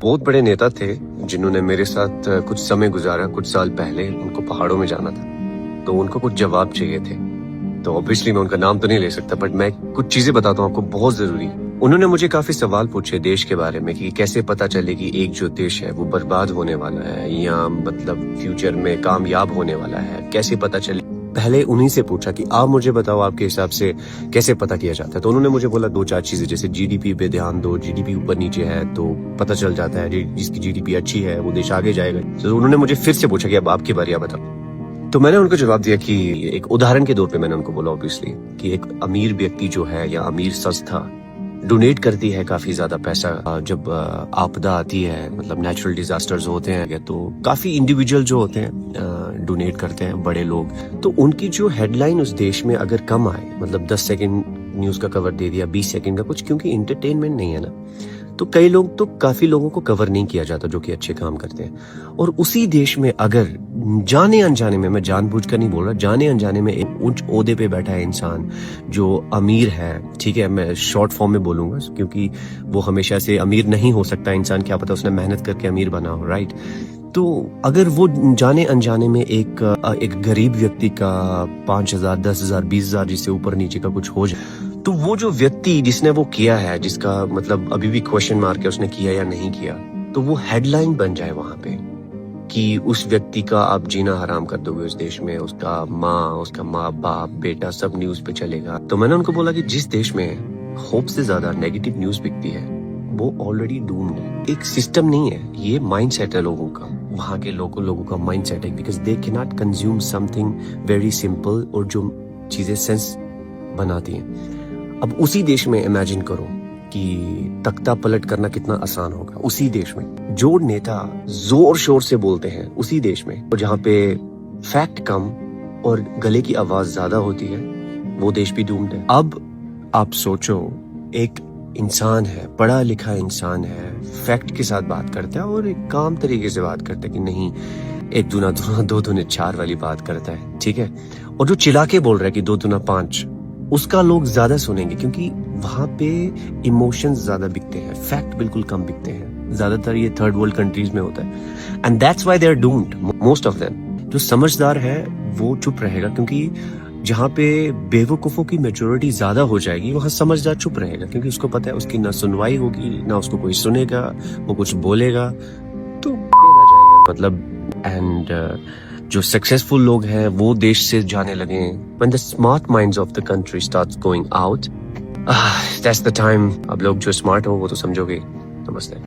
बहुत बड़े नेता थे जिन्होंने मेरे साथ कुछ समय गुजारा। कुछ साल पहले उनको पहाड़ों में जाना था, तो उनको कुछ जवाब चाहिए थे। तो ऑब्वियसली मैं उनका नाम तो नहीं ले सकता, बट मैं कुछ चीजें बताता हूँ आपको, बहुत जरूरी। उन्होंने मुझे काफी सवाल पूछे देश के बारे में कि कैसे पता चले कि एक जो देश है वो बर्बाद होने वाला है या मतलब फ्यूचर में कामयाब होने वाला है, कैसे पता चले। पहले उन्हीं से पूछा कि आप मुझे बताओ आपके हिसाब से कैसे पता किया जाता है। तो उन्होंने मुझे बोला दो चार चीजें, जैसे जीडीपी पे ध्यान दो, जीडीपी ऊपर नीचे है तो पता चल जाता है, जिसकी जीडीपी अच्छी है वो देश आगे जाएगा। तो उन्होंने मुझे फिर से पूछा कि अब आपकी बारी, आप बताओ। तो मैंने उनको जवाब दिया कि एक उदाहरण के तौर पे मैंने उनको बोला ऑब्वियसली कि एक अमीर व्यक्ति जो है या अमीर संस्था डोनेट करती है काफी ज्यादा पैसा जब आपदा आती है, मतलब नेचुरल डिजास्टर्स होते हैं, तो काफी इंडिविजुअल जो होते हैं डोनेट करते हैं बड़े लोग। तो उनकी जो हेडलाइन उस देश में अगर कम आए, मतलब 10 सेकंड न्यूज का कवर दे दिया, 20 सेकंड का कुछ, क्योंकि इंटरटेनमेंट नहीं है ना, तो कई लोग तो काफी लोगों को कवर नहीं किया जाता जो कि अच्छे काम करते हैं। और उसी देश में अगर जाने अनजाने में, मैं जानबूझकर नहीं बोल रहा, जाने अनजाने में एक उच्च ओहदे पे बैठा है इंसान जो अमीर है, ठीक है, मैं शॉर्ट फॉर्म में बोलूंगा क्योंकि वो हमेशा से अमीर नहीं हो सकता इंसान, क्या पता उसने मेहनत करके अमीर बना हो, राइट। तो अगर वो जाने अनजाने में एक गरीब व्यक्ति का 5,000, 10,000, 20,000 जिससे ऊपर नीचे का कुछ हो जाए, तो वो जो व्यक्ति जिसने वो किया है, जिसका मतलब अभी भी क्वेश्चन मार्क है उसने किया या नहीं किया, तो वो हेडलाइन बन जाए वहां पे कि उस व्यक्ति का आप जीना हराम कर दोगे उस देश में, उसका माँ बाप बेटा सब न्यूज पे चलेगा। तो मैंने उनको बोला कि जिस देश में होप से ज्यादा नेगेटिव न्यूज बिकती है वो ऑलरेडी डूम्ड है। एक सिस्टम नहीं है, ये माइंडसेट है लोगों का, वहां के लोगों का माइंडसेट है, because they can not consume something very simple और जो चीजें सेंस बनाती हैं। अब उसी देश में इमेजिन करो कि तख्ता पलट करना कितना आसान होगा। उसी देश में जो नेता जोर शोर से बोलते हैं, उसी देश में, और जहाँ पे फैक्ट कम और गले की आवाज ज्यादा होती है, वो देश भी डूम्ड है। अब आप सोचो, एक इंसान है, पढ़ा लिखा इंसान है, फैक्ट के साथ बात करता है और एक काम तरीके से बात करता है कि नहीं 1 दूना 2 दूने 4 वाली बात करता है, ठीक है। और जो चिल्ला के बोल रहा है कि 2 दूना 5, उसका लोग ज्यादा सुनेंगे क्योंकि वहां पे इमोशंस ज्यादा बिकते हैं, फैक्ट बिल्कुल कम बिकते हैं। ज्यादातर ये थर्ड वर्ल्ड कंट्रीज में होता है, and that's why they are doomed most of them. जो समझदार है वो चुप रहेगा, क्योंकि जहाँ पे बेवकूफों की मेजोरिटी ज्यादा हो जाएगी वहां समझदार चुप रहेगा, क्योंकि उसको पता है उसकी ना सुनवाई होगी, ना उसको कोई सुनेगा, वो कुछ बोलेगा तो आ जाएगा मतलब। एंड जो सक्सेसफुल लोग हैं वो देश से जाने लगे। When the smart minds of the country starts going out, that's the time अब लोग जो स्मार्ट हो वो तो समझोगे। नमस्ते।